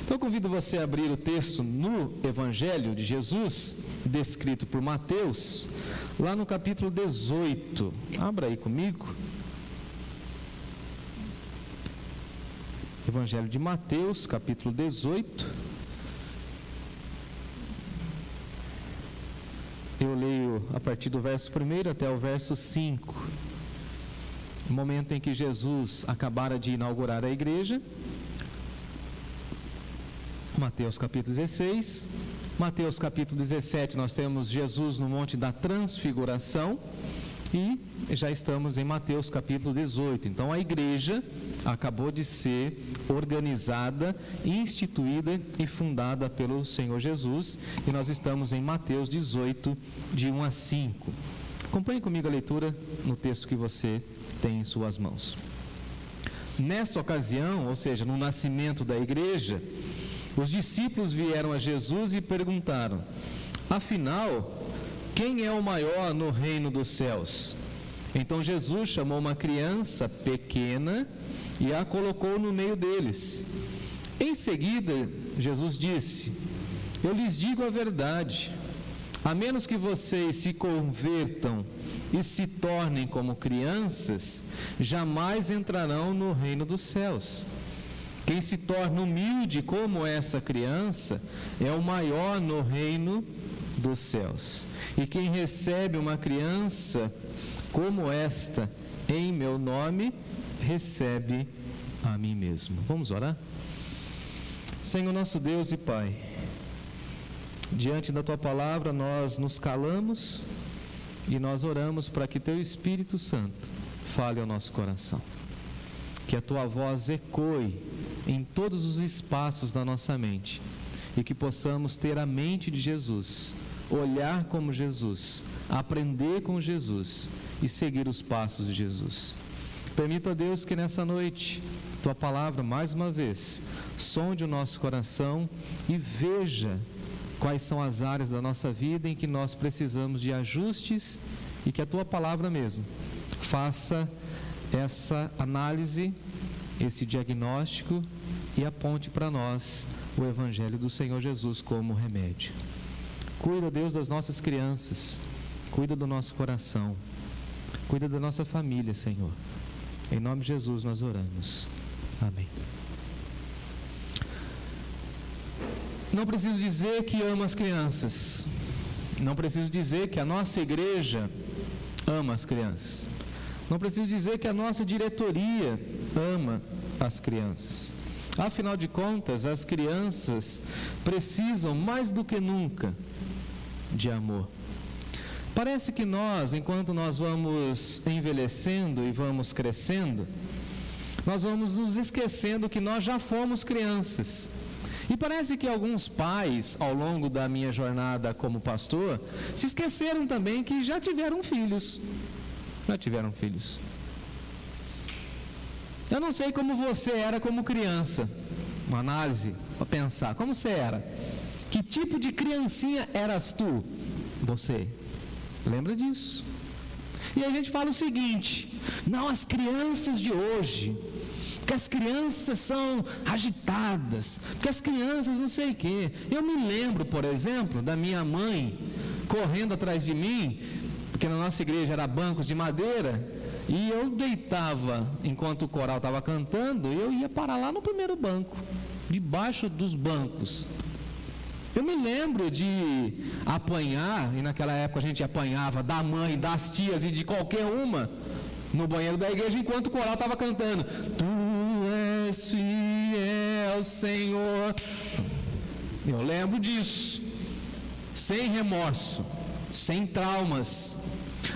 Então eu convido você a abrir o texto no Evangelho de Jesus, descrito por Mateus, lá no capítulo 18. Abra aí comigo. Evangelho de Mateus, capítulo 18. Eu leio a partir do verso 1 até o verso 5. No momento em que Jesus acabara de inaugurar a igreja. Mateus capítulo 16. Mateus capítulo 17, nós temos Jesus no Monte da Transfiguração. E já estamos em Mateus capítulo 18. Então a igreja acabou de ser organizada, instituída e fundada pelo Senhor Jesus. E nós estamos em Mateus 18, de 1 a 5. Acompanhe comigo a leitura no texto que você tem em suas mãos. Nessa ocasião, ou seja, no nascimento da igreja, os discípulos vieram a Jesus e perguntaram: afinal, quem é o maior no reino dos céus? Então Jesus chamou uma criança pequena e a colocou no meio deles. Em seguida, Jesus disse: eu lhes digo a verdade, a menos que vocês se convertam e se tornem como crianças, jamais entrarão no reino dos céus. Quem se torna humilde como essa criança é o maior no reino dos céus. E quem recebe uma criança como esta em meu nome, recebe a mim mesmo. Vamos orar? Senhor nosso Deus e Pai, diante da Tua palavra nós nos calamos e nós oramos para que Teu Espírito Santo fale ao nosso coração. Que a Tua voz ecoe em todos os espaços da nossa mente e que possamos ter a mente de Jesus, olhar como Jesus, aprender com Jesus e seguir os passos de Jesus. Permita, Deus, que nessa noite Tua palavra, mais uma vez, sonde o nosso coração e veja quais são as áreas da nossa vida em que nós precisamos de ajustes e que a Tua palavra mesmo faça essa análise, esse diagnóstico e aponte para nós o Evangelho do Senhor Jesus como remédio. Cuida, Deus, das nossas crianças, cuida do nosso coração, cuida da nossa família, Senhor. Em nome de Jesus nós oramos. Amém. Não preciso dizer que amo as crianças. Não preciso dizer que a nossa igreja ama as crianças. Não preciso dizer que a nossa diretoria ama as crianças. Afinal de contas, as crianças precisam mais do que nunca de amor. Parece que nós, enquanto nós vamos envelhecendo e vamos crescendo, nós vamos nos esquecendo que nós já fomos crianças. E parece que alguns pais, ao longo da minha jornada como pastor, se esqueceram também que já tiveram filhos. Já tiveram filhos. Eu não sei como você era como criança. Uma análise para pensar. Como você era? Que tipo de criancinha eras tu? Você. Lembra disso? E a gente fala o seguinte: não, as crianças de hoje, porque as crianças são agitadas, porque as crianças não sei o quê. Eu me lembro, por exemplo, da minha mãe correndo atrás de mim, porque na nossa igreja era bancos de madeira, e eu deitava enquanto o coral estava cantando, e eu ia parar lá no primeiro banco, debaixo dos bancos. Eu me lembro de apanhar, e naquela época a gente apanhava da mãe, das tias e de qualquer uma, no banheiro da igreja, enquanto o coral estava cantando: Tu és fiel, Senhor. Eu lembro disso, sem remorso, sem traumas.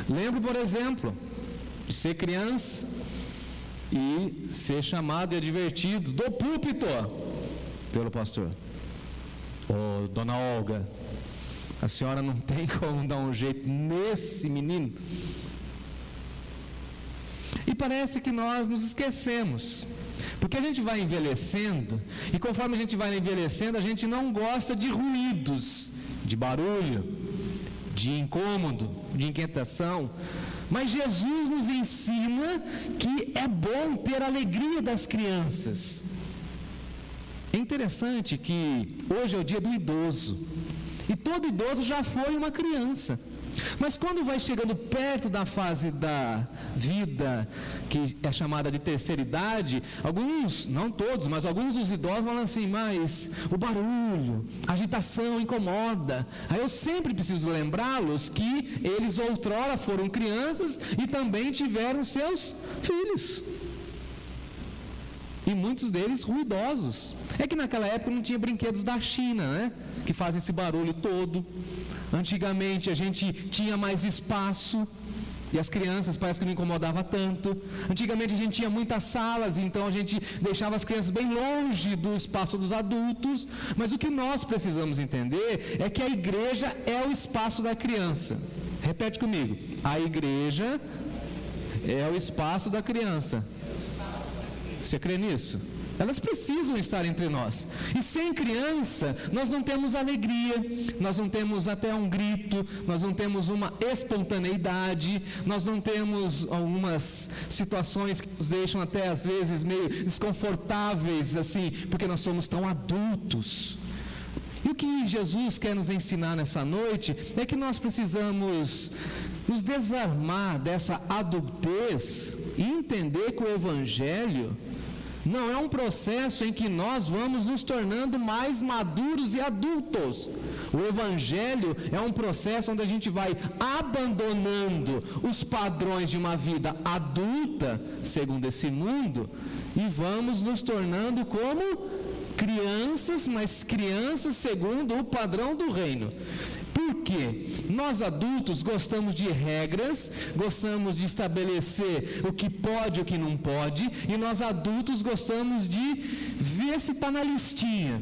Lembro, por exemplo, de ser criança e ser chamado e advertido do púlpito pelo pastor: Ô, dona Olga, a senhora não tem como dar um jeito nesse menino. E parece que nós nos esquecemos, porque a gente vai envelhecendo, e conforme a gente vai envelhecendo, a gente não gosta de ruídos, de barulho, de incômodo, de inquietação. Mas Jesus nos ensina que é bom ter a alegria das crianças. É interessante que hoje é o dia do idoso, e todo idoso já foi uma criança. Mas quando vai chegando perto da fase da vida, que é chamada de terceira idade, alguns, não todos, mas alguns dos idosos falam assim, mas o barulho, a agitação incomoda. Aí eu sempre preciso lembrá-los que eles outrora foram crianças e também tiveram seus filhos. E muitos deles ruidosos. É que naquela época não tinha brinquedos da China, né? Que fazem esse barulho todo. Antigamente a gente tinha mais espaço e as crianças parece que não incomodava tanto. Antigamente a gente tinha muitas salas, então a gente deixava as crianças bem longe do espaço dos adultos. Mas o que nós precisamos entender é que a igreja é o espaço da criança. Repete comigo. A igreja é o espaço da criança. Você crê nisso? Elas precisam estar entre nós. E sem criança, nós não temos alegria, nós não temos até um grito, nós não temos uma espontaneidade, nós não temos algumas situações que nos deixam até às vezes meio desconfortáveis, assim, porque nós somos tão adultos. E o que Jesus quer nos ensinar nessa noite é que nós precisamos nos desarmar dessa adultez e entender que o Evangelho não é um processo em que nós vamos nos tornando mais maduros e adultos. O Evangelho é um processo onde a gente vai abandonando os padrões de uma vida adulta, segundo esse mundo, e vamos nos tornando como crianças, mas crianças segundo o padrão do reino. Por quê? Nós adultos gostamos de regras, gostamos de estabelecer o que pode e o que não pode, e nós adultos gostamos de ver se está na listinha.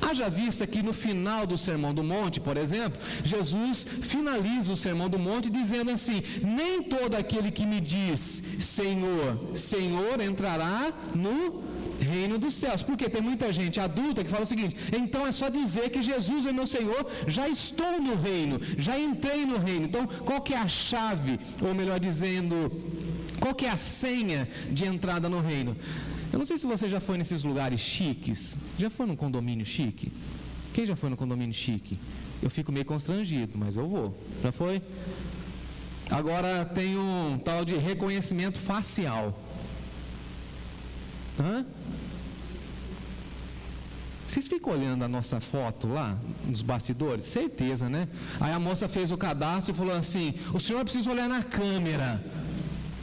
Haja vista que no final do Sermão do Monte, por exemplo, Jesus finaliza o Sermão do Monte dizendo assim: nem todo aquele que me diz Senhor, Senhor entrará no reino dos céus. Porque tem muita gente adulta que fala o seguinte: então é só dizer que Jesus é meu Senhor, já estou no reino, já entrei no reino. Então qual que é a chave, ou melhor dizendo, qual que é a senha de entrada no reino? Eu não sei se você já foi nesses lugares chiques. Já foi num condomínio chique? Quem já foi no condomínio chique? Eu fico meio constrangido, mas eu vou. Já foi? Agora tem um tal de reconhecimento facial. Hã? Vocês ficam olhando a nossa foto lá, nos bastidores? Certeza, né? Aí a moça fez o cadastro e falou assim: o senhor precisa olhar na câmera.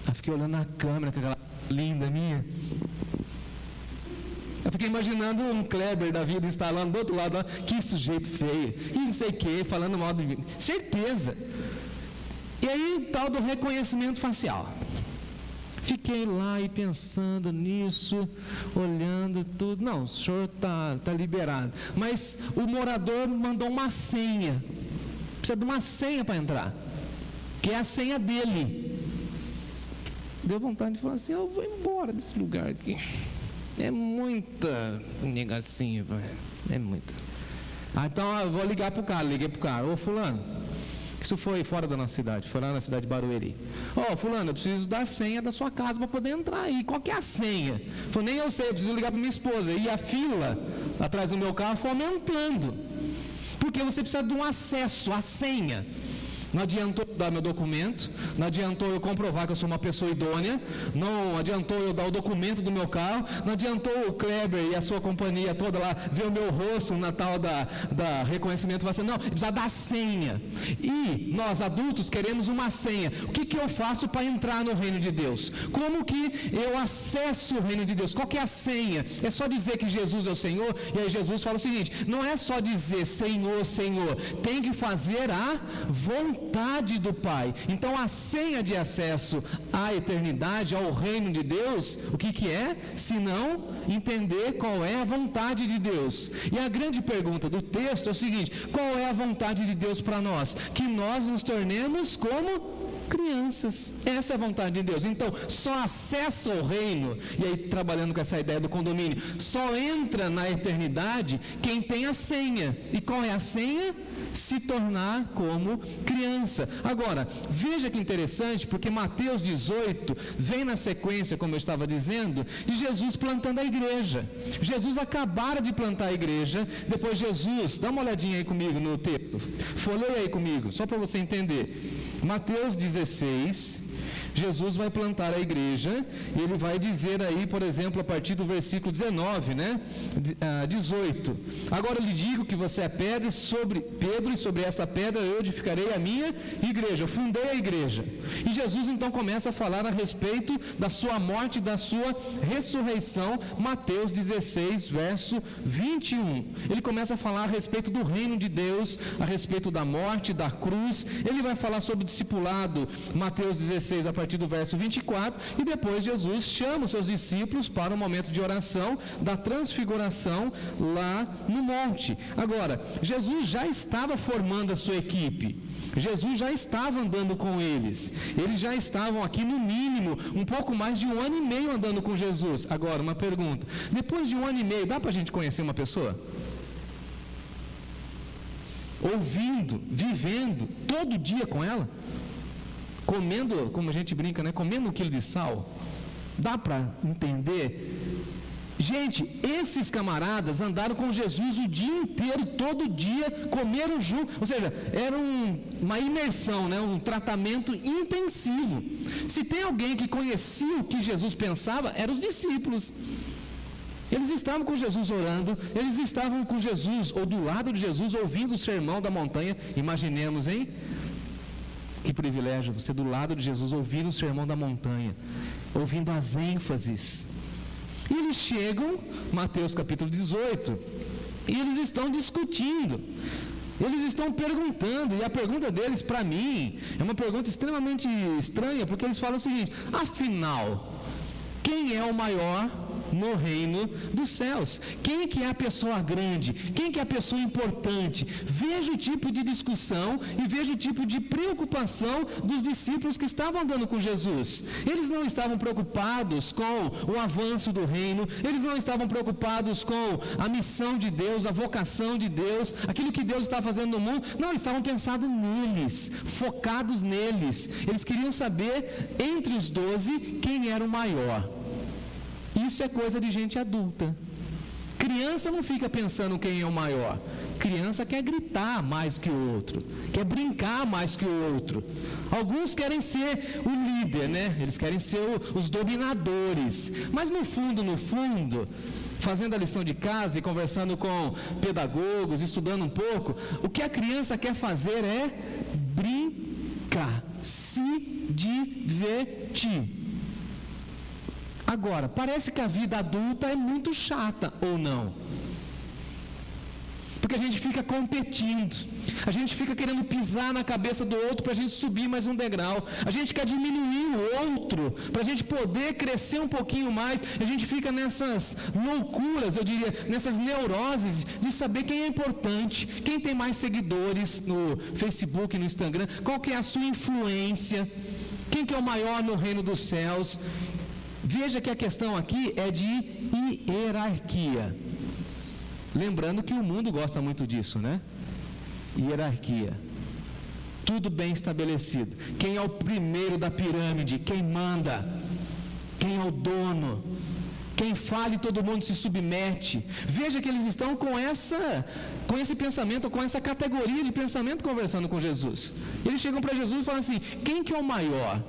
Aí fiquei olhando na câmera, com aquela linda minha. Eu fiquei imaginando um Kleber da vida instalando do outro lado, que sujeito feio, que não sei o que, falando mal de mim. Certeza. E aí, tal do reconhecimento facial. Fiquei lá e pensando nisso, olhando tudo. Não, o senhor está liberado. Mas o morador mandou uma senha. Precisa de uma senha para entrar, que é a senha dele. Deu vontade de falar assim: eu vou embora desse lugar aqui. É muita negacinha, é muita. Então eu vou ligar para o cara. Liguei para o cara: ô fulano, isso foi fora da nossa cidade, foi lá na cidade de Barueri. Ô fulano, eu preciso da senha da sua casa para poder entrar aí. Qual que é a senha? Falei: nem eu sei, eu preciso ligar para minha esposa. E a fila atrás do meu carro foi aumentando, porque você precisa de um acesso, a senha. Não adiantou eu dar meu documento, não adiantou eu comprovar que eu sou uma pessoa idônea, não adiantou eu dar o documento do meu carro, não adiantou o Kleber e a sua companhia toda lá ver o meu rosto na tal da reconhecimento facial. Não, precisa dar senha. E nós adultos queremos uma senha. O que eu faço para entrar no reino de Deus? Como que eu acesso o reino de Deus? Qual que é a senha? É só dizer que Jesus é o Senhor? E aí Jesus fala o seguinte: não é só dizer Senhor, Senhor, tem que fazer a vontade do Pai. Então a senha de acesso à eternidade, ao reino de Deus, o que é? Se não entender qual é a vontade de Deus. E a grande pergunta do texto é o seguinte: qual é a vontade de Deus para nós? Que nós nos tornemos como crianças. Essa é a vontade de Deus. Então, só acessa o reino, e aí trabalhando com essa ideia do condomínio, só entra na eternidade quem tem a senha. E qual é a senha? Se tornar como criança. Agora, veja que interessante, porque Mateus 18 vem na sequência, como eu estava dizendo, de Jesus plantando a igreja. Jesus acabara de plantar a igreja, depois Jesus, dá uma olhadinha aí comigo no texto, folheia aí comigo, só para você entender. Mateus 16, Jesus vai plantar a igreja, e ele vai dizer aí, por exemplo, a partir do versículo 19, 18. Agora eu lhe digo que você é Pedro, e sobre essa pedra eu edificarei a minha igreja. Eu fundei a igreja. E Jesus então começa a falar a respeito da sua morte e da sua ressurreição, Mateus 16, verso 21. Ele começa a falar a respeito do reino de Deus, a respeito da morte, da cruz. Ele vai falar sobre o discipulado, Mateus 16, a partir do verso 24, e depois Jesus chama os seus discípulos para o momento de oração da transfiguração lá no monte. Agora, Jesus já estava formando a sua equipe, Jesus já estava andando com eles já estavam aqui no mínimo um pouco mais de 1 ano e meio andando com Jesus. Agora, uma pergunta, depois de 1 ano e meio, dá para a gente conhecer uma pessoa? Ouvindo, vivendo, todo dia com ela? Comendo, como a gente brinca, comendo 1 quilo de sal, dá para entender? Gente, esses camaradas andaram com Jesus o dia inteiro, todo dia, comeram junto, ou seja, era uma imersão, um tratamento intensivo. Se tem alguém que conhecia o que Jesus pensava, eram os discípulos. Eles estavam com Jesus orando, eles estavam com Jesus, ou do lado de Jesus, ouvindo o sermão da montanha. Imaginemos, hein? Que privilégio, você do lado de Jesus, ouvindo o sermão da montanha, ouvindo as ênfases. E eles chegam, Mateus capítulo 18, e eles estão discutindo, eles estão perguntando, e a pergunta deles, para mim, é uma pergunta extremamente estranha, porque eles falam o seguinte: afinal, quem é o maior no reino dos céus? Quem que é a pessoa grande? Quem que é a pessoa importante? Veja o tipo de discussão e veja o tipo de preocupação dos discípulos que estavam andando com Jesus. Eles não estavam preocupados com o avanço do reino, eles não estavam preocupados com a missão de Deus, a vocação de Deus, aquilo que Deus está fazendo no mundo. Não, eles estavam pensando neles, focados neles. Eles queriam saber, entre os 12, quem era o maior. Isso é coisa de gente adulta. Criança não fica pensando quem é o maior. Criança quer gritar mais que o outro, quer brincar mais que o outro. Alguns querem ser o líder, Eles querem ser os dominadores. Mas no fundo, fazendo a lição de casa e conversando com pedagogos, estudando um pouco, o que a criança quer fazer é brincar, se divertir. Agora, parece que a vida adulta é muito chata, ou não? Porque a gente fica competindo, a gente fica querendo pisar na cabeça do outro para a gente subir mais um degrau, a gente quer diminuir o outro para a gente poder crescer um pouquinho mais, a gente fica nessas loucuras, eu diria, nessas neuroses de saber quem é importante, quem tem mais seguidores no Facebook, no Instagram, qual que é a sua influência, quem que é o maior no reino dos céus. Veja que a questão aqui é de hierarquia. Lembrando que o mundo gosta muito disso, Hierarquia. Tudo bem estabelecido. Quem é o primeiro da pirâmide? Quem manda? Quem é o dono? Quem fala e todo mundo se submete. Veja que eles estão com esse pensamento, com essa categoria de pensamento conversando com Jesus. Eles chegam para Jesus e falam assim: quem que é o maior?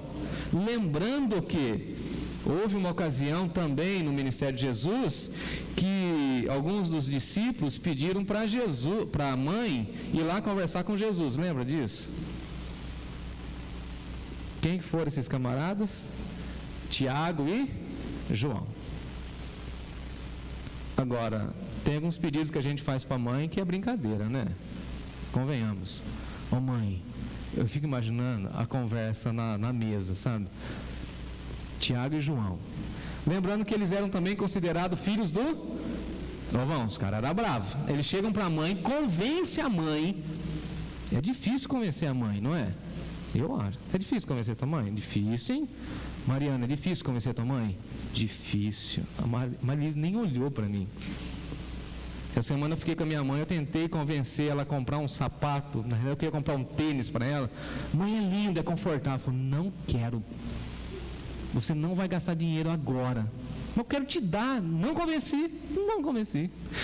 Lembrando que houve uma ocasião também no ministério de Jesus que alguns dos discípulos pediram para a mãe ir lá conversar com Jesus. Lembra disso? Quem foram esses camaradas? Tiago e João. Agora, tem alguns pedidos que a gente faz para a mãe que é brincadeira, Convenhamos. Ô mãe, eu fico imaginando a conversa na mesa, sabe? Tiago e João. Lembrando que eles eram também considerados filhos do trovão. Os caras eram bravos. Eles chegam para a mãe, convence a mãe. É difícil convencer a mãe, não é? Eu acho. É difícil convencer tua mãe? Difícil, hein? Mariana, é difícil convencer tua mãe? Difícil. A Marilise nem olhou para mim. Essa semana eu fiquei com a minha mãe, eu tentei convencer ela a comprar um sapato. Na realidade eu queria comprar um tênis para ela. Mãe, é linda, é confortável. Ela falou, não quero. Você não vai gastar dinheiro agora. Eu quero te dar. Não convenci.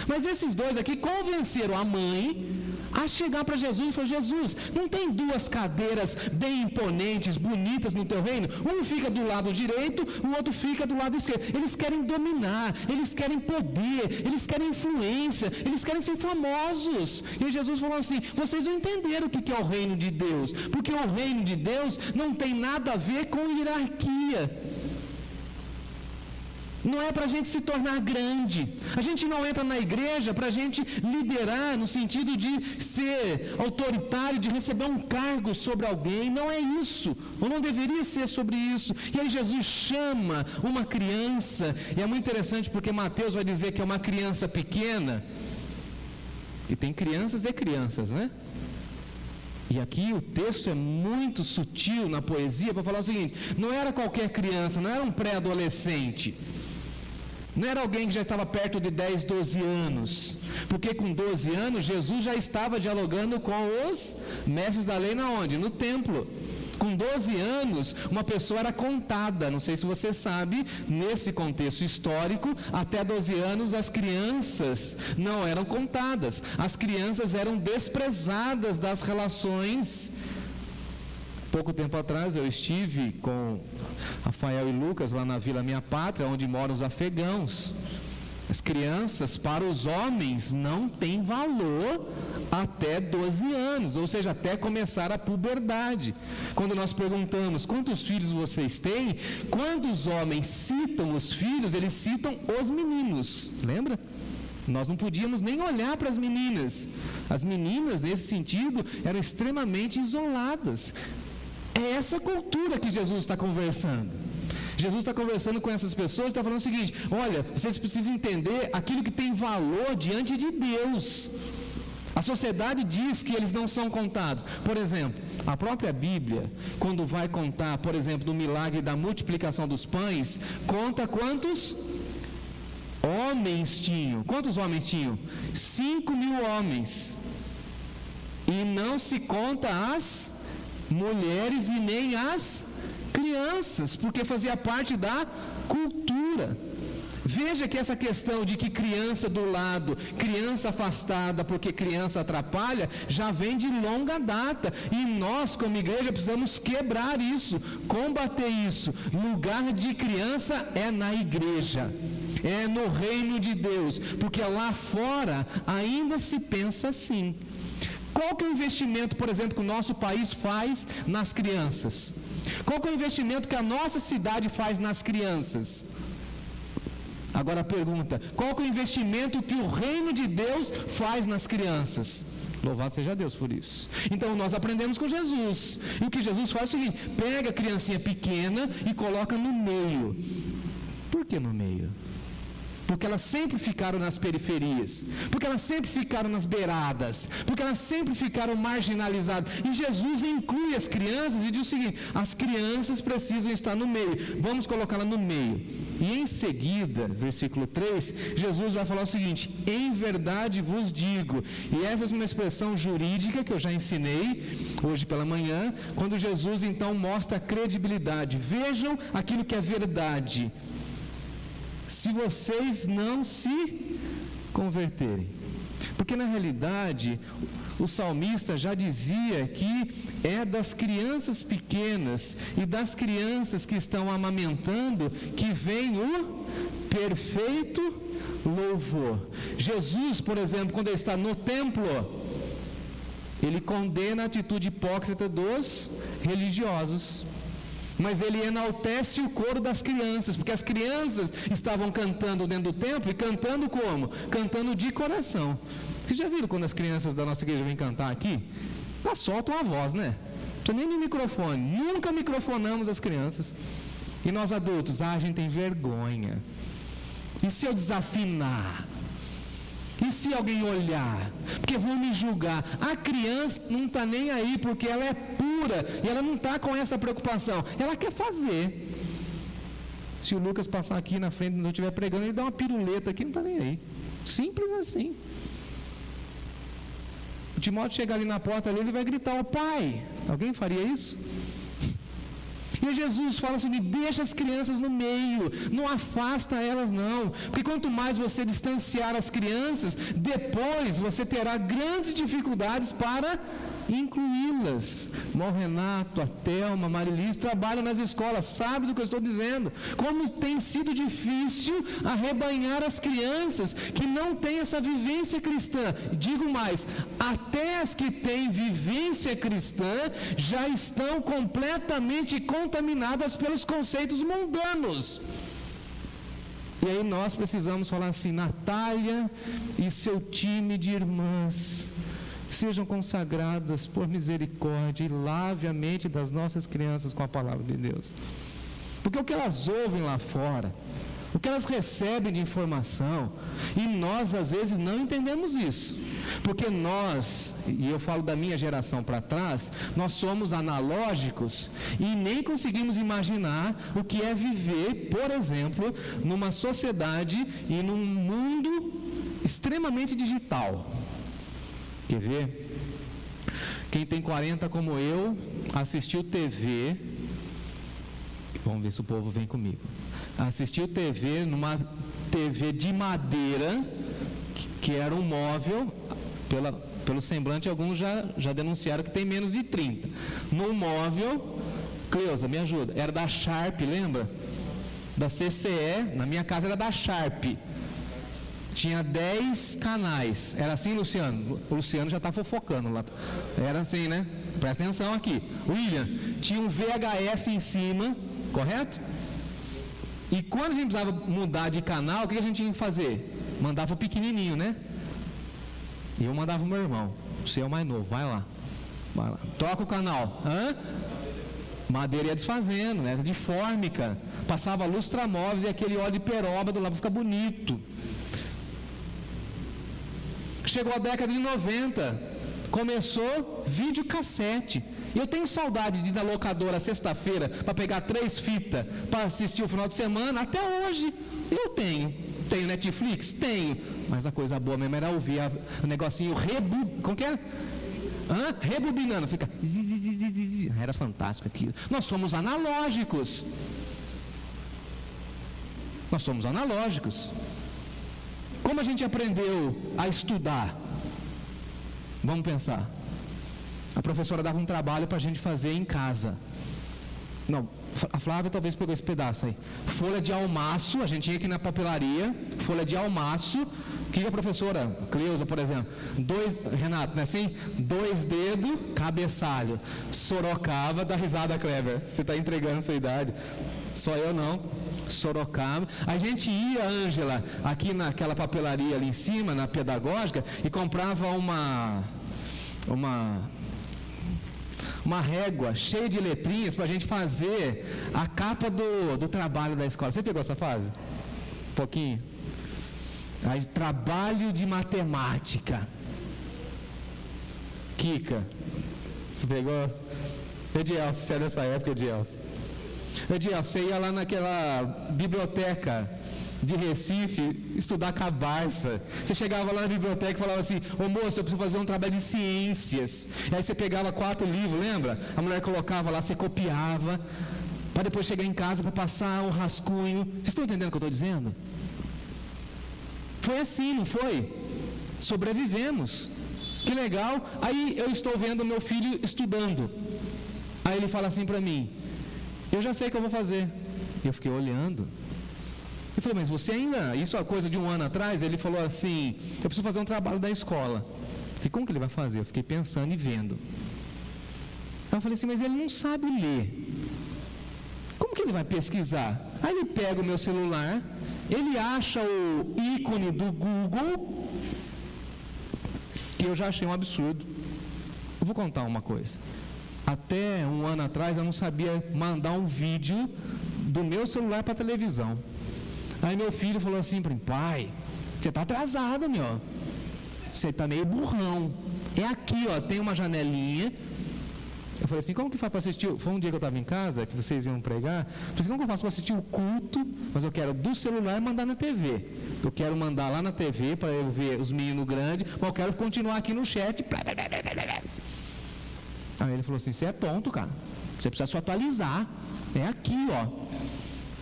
Mas esses dois aqui convenceram a mãe a chegar para Jesus e falou, Jesus, não tem duas cadeiras bem imponentes, bonitas no teu reino? Um fica do lado direito, o outro fica do lado esquerdo. Eles querem dominar, eles querem poder, eles querem influência, eles querem ser famosos. E Jesus falou assim, vocês não entenderam o que é o reino de Deus, porque o reino de Deus não tem nada a ver com hierarquia. Não é para a gente se tornar grande. A gente não entra na igreja para a gente liderar no sentido de ser autoritário, de receber um cargo sobre alguém. Não é isso, ou não deveria ser sobre isso. E aí Jesus chama uma criança, e é muito interessante porque Mateus vai dizer que é uma criança pequena, e tem crianças e crianças, né? E aqui o texto é muito sutil na poesia para falar o seguinte, não era qualquer criança, não era um pré-adolescente, não era alguém que já estava perto de 10, 12 anos, porque com 12 anos Jesus já estava dialogando com os mestres da lei onde? No templo. Com 12 anos, uma pessoa era contada, não sei se você sabe, nesse contexto histórico, até 12 anos as crianças não eram contadas, as crianças eram desprezadas das relações. Pouco tempo atrás eu estive com Rafael e Lucas lá na Vila Minha Pátria, onde moram os afegãos. As crianças, para os homens, não têm valor até 12 anos, ou seja, até começar a puberdade. Quando nós perguntamos quantos filhos vocês têm, quando os homens citam os filhos, eles citam os meninos, lembra? Nós não podíamos nem olhar para as meninas. As meninas, nesse sentido, eram extremamente isoladas. É essa cultura que Jesus está conversando. Jesus está conversando com essas pessoas, está falando o seguinte, olha, vocês precisam entender aquilo que tem valor diante de Deus. A sociedade diz que eles não são contados. Por exemplo, a própria Bíblia, quando vai contar, por exemplo, do milagre da multiplicação dos pães, conta quantos homens tinham. Quantos homens tinham? 5.000 homens. E não se conta as mulheres e nem as crianças, porque fazia parte da cultura. Veja que essa questão de que criança do lado, criança afastada, porque criança atrapalha, já vem de longa data, e nós como igreja precisamos quebrar isso, combater isso. Lugar de criança é na igreja, é no reino de Deus, porque lá fora ainda se pensa assim. Qual que é o investimento, por exemplo, que o nosso país faz nas crianças? Qual que é o investimento que a nossa cidade faz nas crianças? Agora a pergunta, qual que é o investimento que o reino de Deus faz nas crianças? Louvado seja Deus por isso. Então nós aprendemos com Jesus, e o que Jesus faz é o seguinte, pega a criancinha pequena e coloca no meio. Por que no meio? Porque elas sempre ficaram nas periferias, porque elas sempre ficaram nas beiradas, porque elas sempre ficaram marginalizadas. E Jesus inclui as crianças e diz o seguinte, as crianças precisam estar no meio, vamos colocá-la no meio. E em seguida, versículo 3, Jesus vai falar o seguinte, em verdade vos digo, e essa é uma expressão jurídica que eu já ensinei hoje pela manhã, quando Jesus então mostra a credibilidade. Vejam aquilo que é verdade. Se vocês não se converterem. Porque na realidade, o salmista já dizia que é das crianças pequenas e das crianças que estão amamentando que vem o perfeito louvor. Jesus, por exemplo, quando ele está no templo, ele condena a atitude hipócrita dos religiosos. Mas ele enaltece o coro das crianças, porque as crianças estavam cantando dentro do templo, e cantando como? Cantando de coração. Vocês já viram quando as crianças da nossa igreja vêm cantar aqui? Elas soltam a voz, né? Não precisa nem de microfone, nunca microfonamos as crianças. E nós adultos, a gente tem vergonha. E se eu desafinar? E se alguém olhar? Porque vão me julgar. A criança não está nem aí, porque ela é pura e ela não está com essa preocupação. Ela quer fazer. Se o Lucas passar aqui na frente, não estiver pregando, ele dá uma piruleta aqui, não está nem aí. Simples assim. O Timóteo chega ali na porta ali, ele vai gritar: "Ô pai!" Alguém faria isso? E Jesus fala assim: deixa as crianças no meio, não afasta elas não, porque quanto mais você distanciar as crianças, depois você terá grandes dificuldades para incluí-las. O Renato, a Thelma, a Marilis trabalham nas escolas, sabe do que eu estou dizendo, como tem sido difícil arrebanhar as crianças que não têm essa vivência cristã. Digo mais, até as que têm vivência cristã já estão completamente contaminadas pelos conceitos mundanos. E aí nós precisamos falar assim: Natália e seu time de irmãs, sejam consagradas por misericórdia e lave a mente das nossas crianças com a palavra de Deus. Porque o que elas ouvem lá fora, o que elas recebem de informação, e nós às vezes não entendemos isso. Porque nós, e eu falo da minha geração para trás, nós somos analógicos e nem conseguimos imaginar o que é viver, por exemplo, numa sociedade e num mundo extremamente digital. Quer ver? Quem tem 40 como eu, assistiu TV, vamos ver se o povo vem comigo, assistiu TV numa TV de madeira, que era um móvel, pelo semblante alguns já denunciaram que tem menos de 30, num móvel, Cleusa, me ajuda, era da Sharp, lembra? Da CCE, na minha casa era da Sharp. Tinha 10 canais. Era assim, Luciano? O Luciano já está fofocando lá. Era assim, né? Presta atenção aqui. William, tinha um VHS em cima, correto? E quando a gente precisava mudar de canal, o que a gente tinha que fazer? Mandava o pequenininho, né? E eu mandava o meu irmão. Você é o mais novo, vai lá. Troca o canal. Madeira ia desfazendo, né? De fórmica. Passava lustramóveis e aquele óleo de peroba do lado para ficar bonito. Chegou a década de 90, começou videocassete. Eu tenho saudade de ir na locadora sexta-feira para pegar 3 fitas para assistir o final de semana. Até hoje eu tenho. Tenho Netflix? Tenho. Mas a coisa boa mesmo era ouvir o negocinho como que é? Rebobinando. Fica... Era fantástico aquilo. Nós somos analógicos. Nós somos analógicos. Como a gente aprendeu a estudar? Vamos pensar. A professora dava um trabalho para a gente fazer em casa. Não, a Flávia talvez pegou esse pedaço aí. Folha de almaço, a gente tinha aqui na papelaria, folha de almaço. O que a professora, Cleusa, por exemplo, Renato, não é assim? 2 dedos, cabeçalho. Sorocaba, dá risada, Kleber. Você está entregando a sua idade. Só eu não. Sorocaba. A gente ia, Ângela, aqui naquela papelaria ali em cima, na pedagógica, e comprava uma régua cheia de letrinhas para a gente fazer a capa do trabalho da escola. Você pegou essa fase? Um pouquinho? Aí, trabalho de matemática. Kika, você pegou? Edielso, você é dessa época, Edielso? Edielso, você ia lá naquela biblioteca de Recife estudar com a Barça. Você chegava lá na biblioteca e falava assim: ô moço, eu preciso fazer um trabalho de ciências. E aí você pegava 4 livros, lembra? A mulher colocava lá, você copiava, para depois chegar em casa para passar o rascunho. Vocês estão entendendo o que eu estou dizendo? Foi assim, não foi? Sobrevivemos. Que legal. Aí eu estou vendo meu filho estudando. Aí ele fala assim para mim: eu já sei o que eu vou fazer. Eu fiquei olhando. Eu falei: mas você ainda... Isso é uma coisa de 1 ano atrás. Ele falou assim: eu preciso fazer um trabalho da escola. Eu falei: como que ele vai fazer? Eu fiquei pensando e vendo. Aí eu falei assim: mas ele não sabe ler. Como que ele vai pesquisar? Aí ele pega o meu celular, ele acha o ícone do Google, que eu já achei um absurdo. Eu vou contar uma coisa. Até 1 ano atrás eu não sabia mandar um vídeo do meu celular para a televisão. Aí meu filho falou assim para mim: pai, você está atrasado, meu. você está meio burrão. É aqui, ó, tem uma janelinha. Eu falei assim, como que faz para assistir? Foi um dia que eu estava em casa, que vocês iam pregar. Eu falei assim, como que eu faço para assistir o culto? Mas eu quero do celular mandar na TV. Eu quero mandar lá na TV para eu ver os meninos grandes, mas eu quero continuar aqui no chat. Aí ele falou assim, você é tonto, cara. Você precisa se atualizar. É aqui, ó.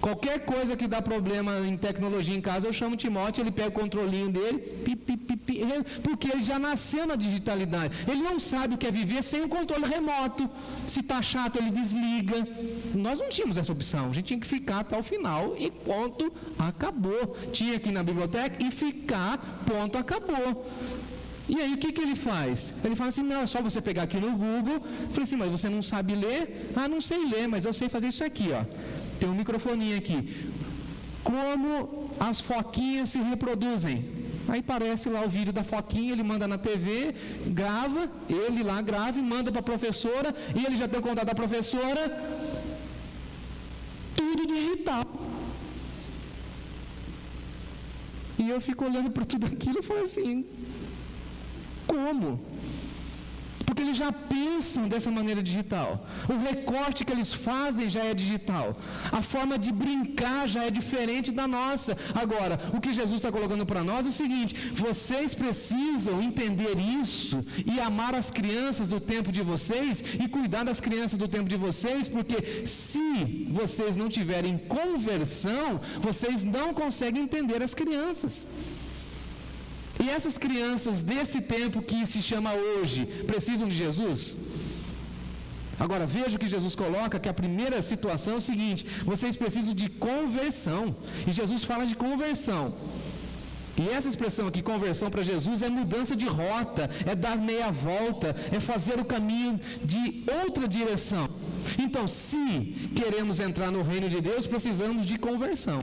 Qualquer coisa que dá problema em tecnologia em casa, eu chamo o Timóteo, ele pega o controlinho dele, porque ele já nasceu na digitalidade. Ele não sabe o que é viver sem um controle remoto. Se está chato, ele desliga. Nós não tínhamos essa opção, a gente tinha que ficar até o final e ponto, acabou. Tinha que ir na biblioteca e ficar, ponto, acabou. E aí o que ele faz? Ele fala assim, não, é só você pegar aqui no Google. Eu falei assim, mas você não sabe ler? Ah, não sei ler, mas eu sei fazer isso aqui, ó. Tem um microfoninho aqui. Como as foquinhas se reproduzem? Aí aparece lá o vídeo da foquinha, ele manda na TV, grava, ele lá grava e manda para a professora, e ele já tem o contato da professora, tudo digital. E eu fico olhando para tudo aquilo e falo assim, como? Porque eles já pensam dessa maneira digital. O recorte que eles fazem já é digital. A forma de brincar já é diferente da nossa. Agora, o que Jesus está colocando para nós é o seguinte: vocês precisam entender isso e amar as crianças do tempo de vocês e cuidar das crianças do tempo de vocês, porque se vocês não tiverem conversão, vocês não conseguem entender as crianças. E essas crianças desse tempo que se chama hoje, precisam de Jesus? Agora, veja o que Jesus coloca, que a primeira situação é o seguinte: vocês precisam de conversão. E Jesus fala de conversão. E essa expressão aqui, conversão, para Jesus é mudança de rota, é dar meia volta, é fazer o caminho de outra direção. Então, se queremos entrar no reino de Deus, precisamos de conversão.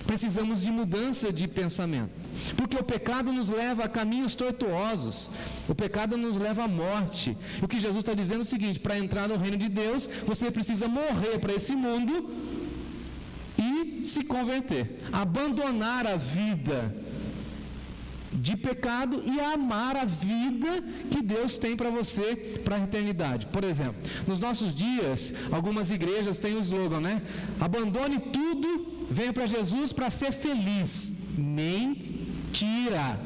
Precisamos de mudança de pensamento. Porque o pecado nos leva a caminhos tortuosos. O pecado nos leva à morte. O que Jesus está dizendo é o seguinte: para entrar no reino de Deus, você precisa morrer para esse mundo e se converter. Abandonar a vida de pecado e amar a vida que Deus tem para você, para a eternidade. Por exemplo, nos nossos dias, algumas igrejas têm o slogan, né? Abandone tudo, venha para Jesus para ser feliz. Mentira!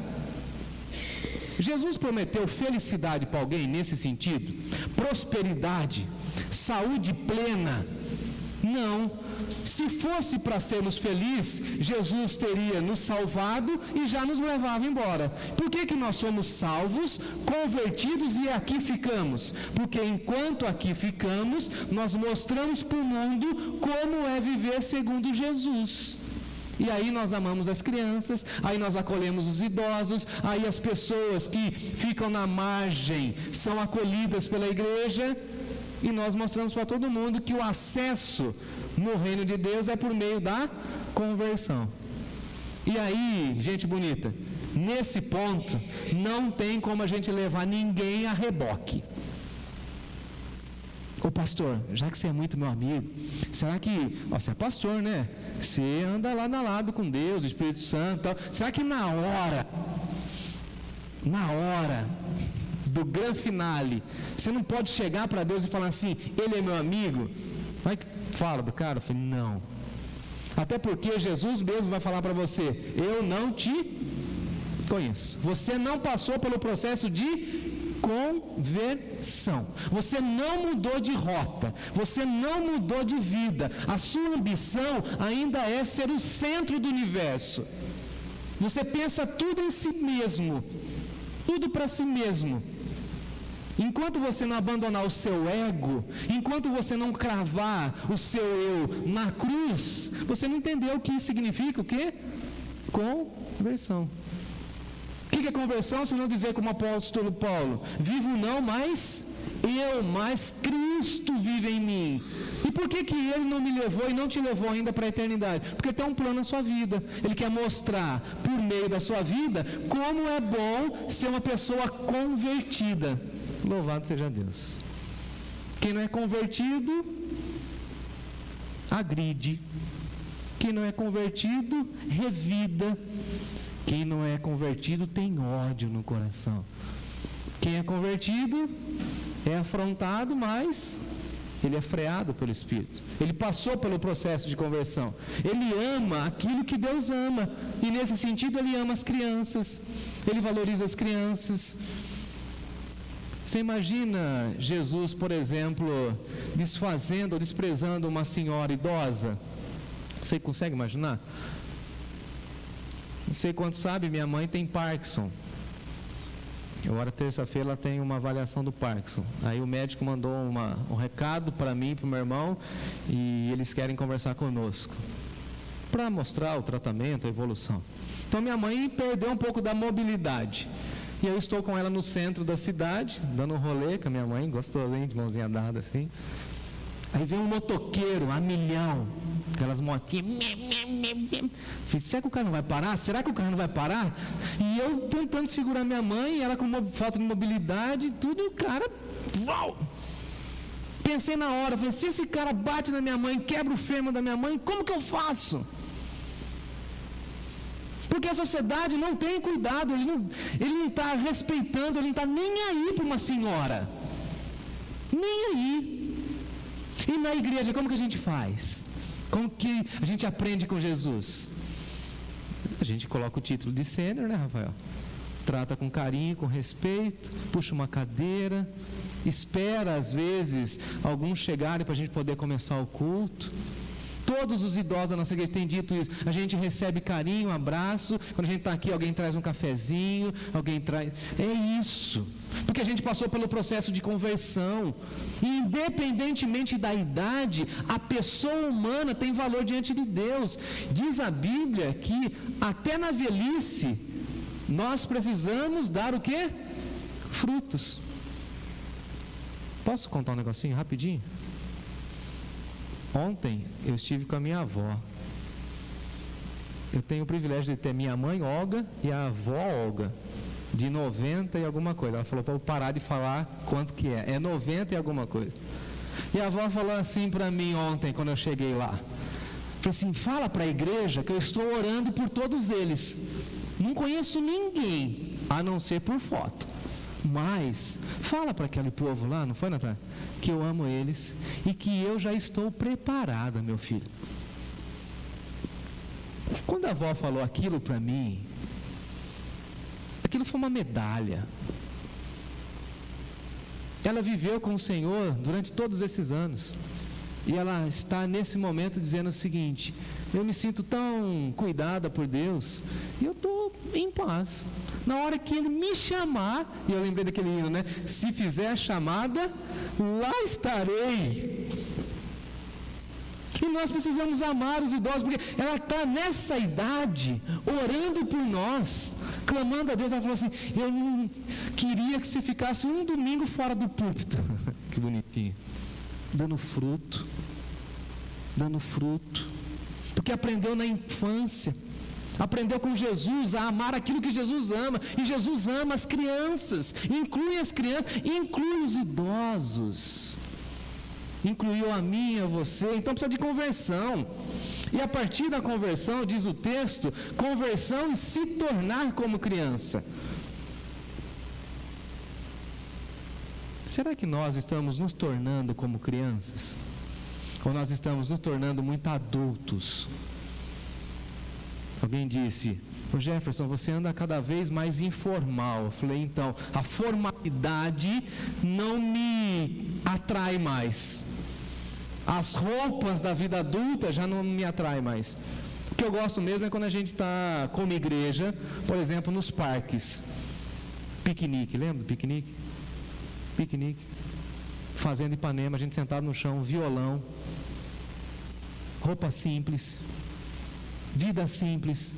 Jesus prometeu felicidade para alguém nesse sentido? Prosperidade, saúde plena? Não. Se fosse para sermos felizes, Jesus teria nos salvado e já nos levava embora. Por que nós somos salvos, convertidos e aqui ficamos? Porque enquanto aqui ficamos, nós mostramos para o mundo como é viver segundo Jesus. E aí nós amamos as crianças, aí nós acolhemos os idosos, aí as pessoas que ficam na margem são acolhidas pela igreja, e nós mostramos para todo mundo que o acesso no reino de Deus é por meio da conversão. E aí, gente bonita, nesse ponto, não tem como a gente levar ninguém a reboque. Ô pastor, já que você é muito meu amigo, será que, você é pastor, né? Você anda lado a lado com Deus, o Espírito Santo e tal. Será que na hora do grande finale, você não pode chegar para Deus e falar assim: ele é meu amigo? Vai, fala do cara. Eu falei, não. Até porque Jesus mesmo vai falar para você: eu não te conheço. Você não passou pelo processo de conversão. Você não mudou de rota. Você não mudou de vida. A sua ambição ainda é ser o centro do universo. Você pensa tudo em si mesmo. Tudo para si mesmo. Enquanto você não abandonar o seu ego, enquanto você não cravar o seu eu na cruz, você não entendeu o que significa o quê? Conversão. O que é conversão? Se não dizer como o apóstolo Paulo: vivo não mais eu, mas Cristo vive em mim. E por que ele não me levou e não te levou ainda para a eternidade? Porque tem um plano na sua vida. Ele quer mostrar por meio da sua vida como é bom ser uma pessoa convertida. Louvado seja Deus. Quem não é convertido, agride. Quem não é convertido, revida. Quem não é convertido tem ódio no coração. Quem é convertido é afrontado, mas ele é freado pelo Espírito. Ele passou pelo processo de conversão. Ele ama aquilo que Deus ama. E nesse sentido ele ama as crianças. Ele valoriza as crianças. Você imagina Jesus, por exemplo, desfazendo ou desprezando uma senhora idosa? Você consegue imaginar? Não sei quanto sabe, minha mãe tem Parkinson. Agora, terça-feira, ela tem uma avaliação do Parkinson. Aí o médico mandou um recado para mim e para o meu irmão, e eles querem conversar conosco, para mostrar o tratamento, a evolução. Então, minha mãe perdeu um pouco da mobilidade. E eu estou com ela no centro da cidade, dando um rolê com a minha mãe, gostoso, hein, de mãozinha dada assim. Aí vem um motoqueiro, a milhão, aquelas motinhas. Falei, será que o cara não vai parar? Será que o cara não vai parar? E eu tentando segurar minha mãe, ela com falta de mobilidade, tudo, e o cara, uau! Pensei na hora, falei, se esse cara bate na minha mãe, quebra o fêmur da minha mãe, como que eu faço? Porque a sociedade não tem cuidado, ele não está respeitando, ele não está nem aí para uma senhora. Nem aí. E na igreja, como que a gente faz? Como que a gente aprende com Jesus? A gente coloca o título de sênior, né, Rafael? Trata com carinho, com respeito, puxa uma cadeira, espera às vezes alguns chegarem para a gente poder começar o culto. Todos os idosos da nossa igreja têm dito isso. A gente recebe carinho, abraço. Quando a gente está aqui, alguém traz um cafezinho, alguém traz... É isso. Porque a gente passou pelo processo de conversão. E independentemente da idade, a pessoa humana tem valor diante de Deus. Diz a Bíblia que até na velhice, nós precisamos dar o quê? Frutos. Posso contar um negocinho rapidinho? Ontem eu estive com a minha avó. Eu tenho o privilégio de ter minha mãe Olga e a avó Olga, de 90 e alguma coisa. Ela falou para eu parar de falar quanto que é. É 90 e alguma coisa. E a avó falou assim para mim ontem, quando eu cheguei lá. Falou assim, fala para a igreja que eu estou orando por todos eles. Não conheço ninguém, a não ser por foto. Mas, fala para aquele povo lá, não foi, Natália? Que eu amo eles e que eu já estou preparada, meu filho. Quando a avó falou aquilo para mim, aquilo foi uma medalha. Ela viveu com o Senhor durante todos esses anos. E ela está nesse momento dizendo o seguinte, eu me sinto tão cuidada por Deus, e eu estou em paz. Na hora que Ele me chamar, e eu lembrei daquele hino, né? Se fizer a chamada, lá estarei. E nós precisamos amar os idosos, porque ela está nessa idade, orando por nós, clamando a Deus. Ela falou assim, eu não queria que você ficasse um domingo fora do púlpito. Que bonitinho. Dando fruto, porque aprendeu na infância, aprendeu com Jesus a amar aquilo que Jesus ama, e Jesus ama as crianças, inclui os idosos, incluiu a mim e a você. Então precisa de conversão, e a partir da conversão, diz o texto, conversão e se tornar como criança. Será que nós estamos nos tornando como crianças? Ou nós estamos nos tornando muito adultos? Alguém disse, ô Jefferson, você anda cada vez mais informal. Eu falei, então, a formalidade não me atrai mais. As roupas da vida adulta já não me atraem mais. O que eu gosto mesmo é quando a gente está como igreja, por exemplo, nos parques. Piquenique, lembra do piquenique? Fazenda Ipanema, a gente sentado no chão, violão, roupa simples, vida simples.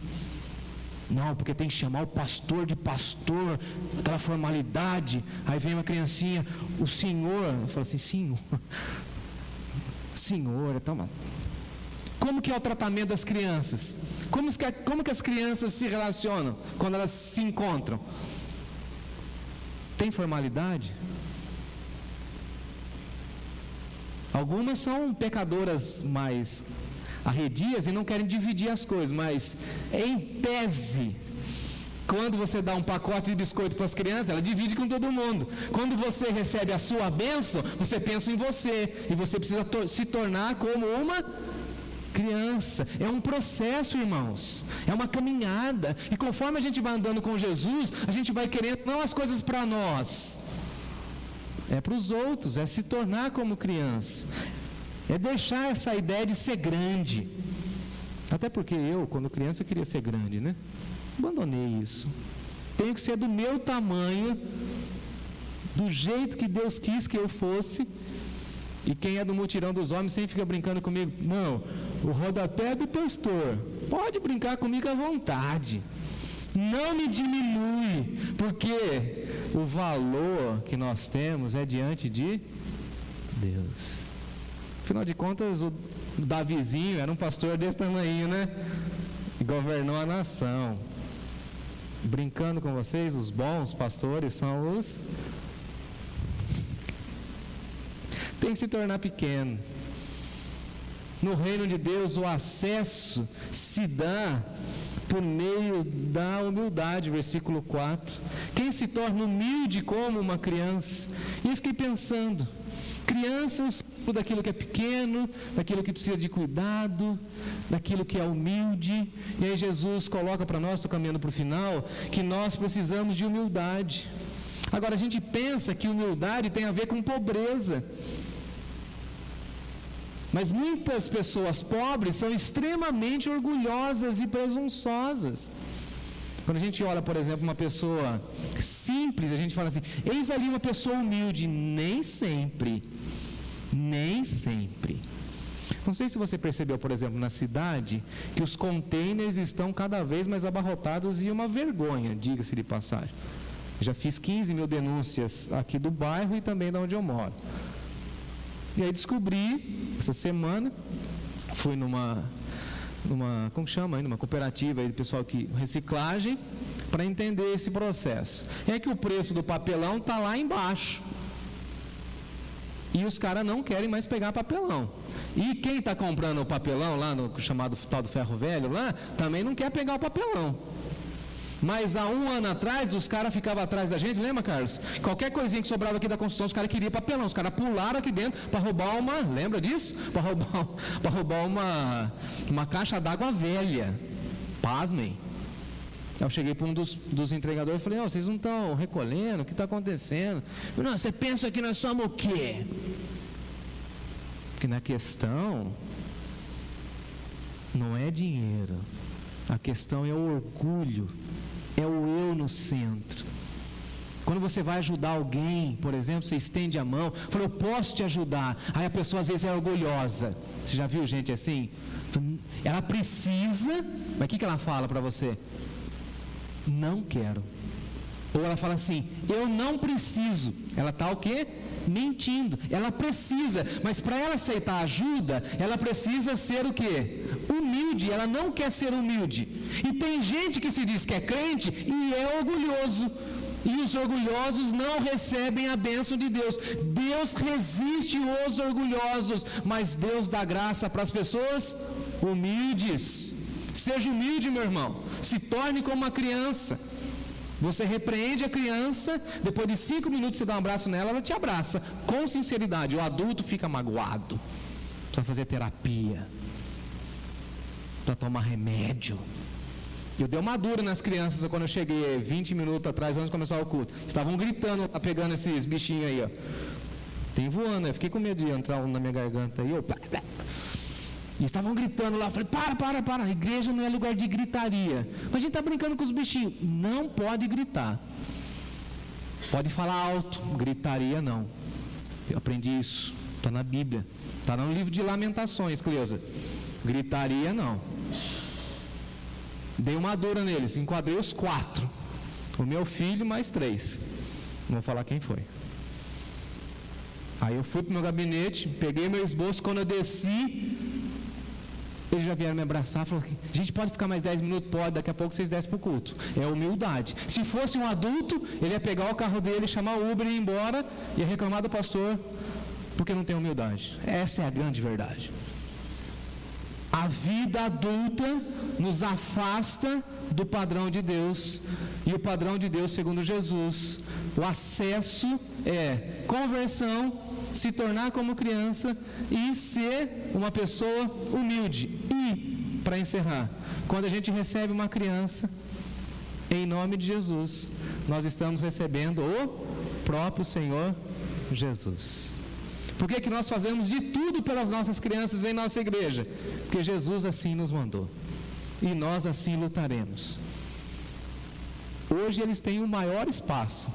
Não, porque tem que chamar o pastor de pastor, aquela formalidade. Aí vem uma criancinha, o senhor, eu falo assim, senhor, toma. Como que é o tratamento das crianças? Como que as crianças se relacionam quando elas se encontram? Tem formalidade? Algumas são pecadoras mais arredias e não querem dividir as coisas, mas em tese, Quando você dá um pacote de biscoito para as crianças, ela divide com todo mundo. Quando você recebe a sua bênção, você pensa em você. E você precisa se tornar como uma criança. É um processo, irmãos. É uma caminhada. E conforme a gente vai andando com Jesus, a gente vai querendo não as coisas para nós. É para os outros. É se tornar como criança. É deixar essa ideia de ser grande. Até porque eu, quando criança, eu queria ser grande, né? Abandonei isso. Tenho que ser do meu tamanho, do jeito que Deus quis que eu fosse. E quem é do mutirão dos homens sempre fica brincando comigo. Não, o rodapé é do pastor. Pode brincar comigo à vontade. Não me diminui, porque o valor que nós temos é diante de Deus. Afinal de contas, o Davizinho era um pastor desse tamanho, né? E governou a nação. Brincando com vocês, os bons pastores são os... Tem que se tornar pequeno. No reino de Deus, o acesso se dá por meio da humildade, versículo 4. Quem se torna humilde como uma criança? E eu fiquei pensando, crianças daquilo que é pequeno, daquilo que precisa de cuidado, daquilo que é humilde. E aí Jesus coloca para nós, estou caminhando para o final, que nós precisamos de humildade. Agora a gente pensa que humildade tem a ver com pobreza, mas muitas pessoas pobres são extremamente orgulhosas e presunçosas. Quando a gente olha, por exemplo, uma pessoa simples, a gente fala assim, eis ali uma pessoa humilde. Nem sempre. Não sei se você percebeu, por exemplo, na cidade, que os containers estão cada vez mais abarrotados e uma vergonha, diga-se de passagem. Já fiz 15 mil denúncias aqui do bairro e também de onde eu moro. E aí descobri, essa semana, fui numa como chama aí, numa cooperativa aí do pessoal que reciclagem, para entender esse processo. É que o preço do papelão está lá embaixo. E os caras não querem mais pegar papelão. E quem está comprando o papelão lá no chamado tal do ferro velho lá, também não quer pegar o papelão. Mas há um ano atrás, os caras ficavam atrás da gente, lembra, Carlos? Qualquer coisinha que sobrava aqui da construção, os caras queriam papelão. Os caras pularam aqui dentro para roubar uma, lembra disso? Para roubar uma caixa d'água velha. Pasmem. Eu cheguei para um dos entregadores e falei, vocês não estão recolhendo? O que está acontecendo? Não, você pensa que nós somos o quê? Que na questão não é dinheiro. A questão é o orgulho. É o eu no centro. Quando você vai ajudar alguém, por exemplo, você estende a mão, fala, eu posso te ajudar. Aí a pessoa às vezes é orgulhosa. Você já viu gente assim? Ela precisa, mas o que ela fala para você? Não quero. Ou ela fala assim, eu não preciso. Ela está o quê? Mentindo. Ela precisa, mas para ela aceitar ajuda, ela precisa ser o quê? Humilde. Ela não quer ser humilde. E tem gente que se diz que é crente e é orgulhoso. E os orgulhosos não recebem a bênção de Deus. Deus resiste os orgulhosos, mas Deus dá graça para as pessoas humildes. Seja humilde, meu irmão. Se torne como uma criança. Você repreende a criança, depois de 5 minutos você dá um abraço nela, ela te abraça, com sinceridade. O adulto fica magoado, precisa fazer terapia, precisa tomar remédio. Eu dei uma dura nas crianças quando eu cheguei, 20 minutos atrás, antes de começar o culto. Estavam gritando, pegando esses bichinhos aí, ó. Tem voando, eu fiquei com medo de entrar um na minha garganta aí, E estavam gritando lá, eu falei, para, a igreja não é lugar de gritaria. Mas a gente está brincando com os bichinhos. Não pode gritar. Pode falar alto, gritaria não. Eu aprendi isso, está na Bíblia. Está no livro de Lamentações, Cleusa. Gritaria não. Dei uma dura neles, enquadrei os 4. O meu filho mais 3. Não vou falar quem foi. Aí eu fui para o meu gabinete, peguei meu esboço, quando eu desci... Eles já vieram me abraçar, falaram, a gente pode ficar mais 10 minutos? Pode, daqui a pouco vocês descem para o culto. É humildade. Se fosse um adulto, ele ia pegar o carro dele, chamar o Uber e ir embora, e ia reclamar do pastor, porque não tem humildade. Essa é a grande verdade. A vida adulta nos afasta do padrão de Deus, e o padrão de Deus, segundo Jesus, o acesso é conversão, se tornar como criança e ser uma pessoa humilde. E, para encerrar, quando a gente recebe uma criança, em nome de Jesus, nós estamos recebendo o próprio Senhor Jesus. Por que nós fazemos de tudo pelas nossas crianças em nossa igreja? Porque Jesus assim nos mandou, e nós assim lutaremos. Hoje eles têm um maior espaço,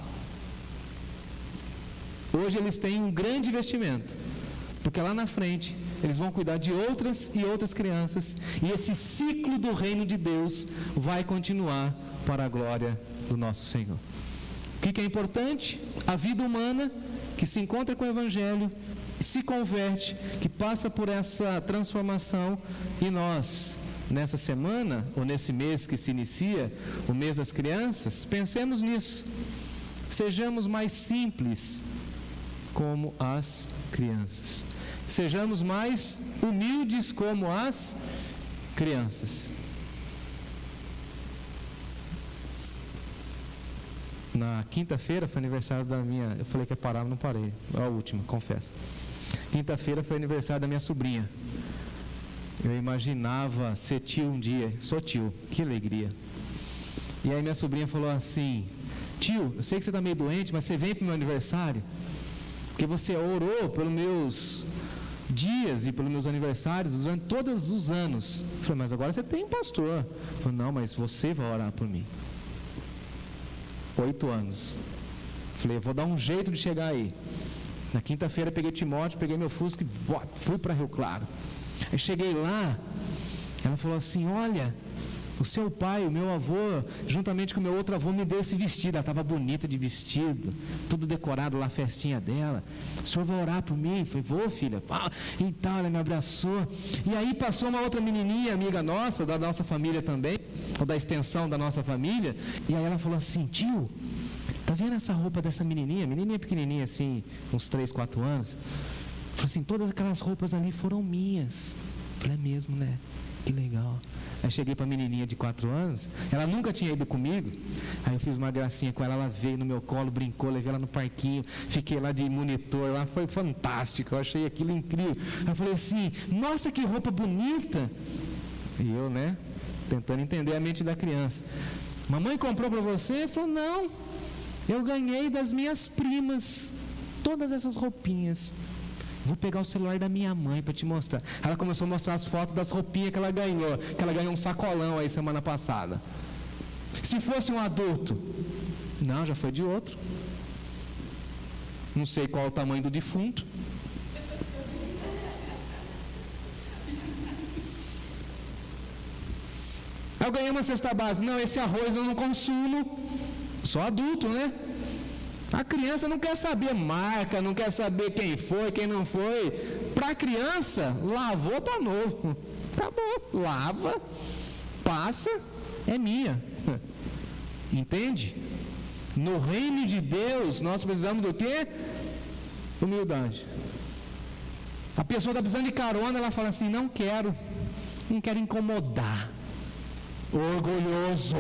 hoje eles têm um grande investimento, porque lá na frente eles vão cuidar de outras e outras crianças, e esse ciclo do reino de Deus vai continuar para a glória do nosso Senhor. O que é importante? A vida humana que se encontra com o Evangelho, se converte, que passa por essa transformação, e nós, nessa semana, ou nesse mês que se inicia, o mês das crianças, pensemos nisso. Sejamos mais simples como as crianças. Sejamos mais humildes como as crianças. Na quinta-feira foi aniversário da minha... Eu falei que ia parar, mas não parei. É a última, confesso. Quinta-feira foi aniversário da minha sobrinha. Eu imaginava ser tio um dia. Sou tio, que alegria. E aí minha sobrinha falou assim: tio, eu sei que você está meio doente, mas você vem para o meu aniversário? Porque você orou pelos meus dias e pelos meus aniversários durante todos os anos. Eu falei, mas agora você tem pastor. Eu falei, não, mas você vai orar por mim. 8 anos. Falei, vou dar um jeito de chegar aí. Na quinta-feira peguei Timóteo, peguei meu Fusca e fui para Rio Claro. Aí cheguei lá, ela falou assim: olha, o seu pai, o meu avô, juntamente com o meu outro avô, me deu esse vestido. Ela estava bonita de vestido, tudo decorado lá, a festinha dela. O senhor vai orar por mim? Eu falei, vou, filha. E tal, ela me abraçou. E aí passou uma outra menininha, amiga nossa, da nossa família também, ou da extensão da nossa família. E aí ela falou assim: tio, tá vendo essa roupa dessa menininha pequenininha assim, uns 3, 4 anos? Falei assim, todas aquelas roupas ali foram minhas. Falei, é mesmo, né? Que legal. Aí cheguei para a menininha de 4 anos, ela nunca tinha ido comigo. Aí eu fiz uma gracinha com ela, ela veio no meu colo, brincou, levei ela no parquinho, fiquei lá de monitor, lá foi fantástico, eu achei aquilo incrível. Aí eu falei assim, nossa, que roupa bonita. E eu, né, tentando entender a mente da criança. Mamãe comprou para você? Falou, não, eu ganhei das minhas primas todas essas roupinhas. Vou pegar o celular da minha mãe para te mostrar. Ela começou a mostrar as fotos das roupinhas que ela ganhou um sacolão aí semana passada. Se fosse um adulto, não, já foi de outro. Não sei qual é o tamanho do defunto. Eu ganhei uma cesta básica. Não, esse arroz eu não consumo. Só adulto, né? A criança não quer saber marca, não quer saber quem foi, quem não foi. Para a criança, lavou, tá novo. Acabou, lava, passa, é minha. Entende? No reino de Deus, nós precisamos do quê? Humildade. A pessoa está precisando de carona, ela fala assim, não quero incomodar. Orgulhoso.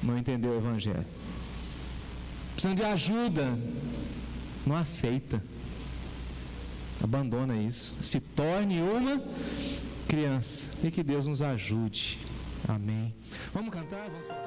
Não entendeu o evangelho. Precisando de ajuda, não aceita, abandona isso, se torne uma criança, e que Deus nos ajude, amém. Vamos cantar? Vamos cantar.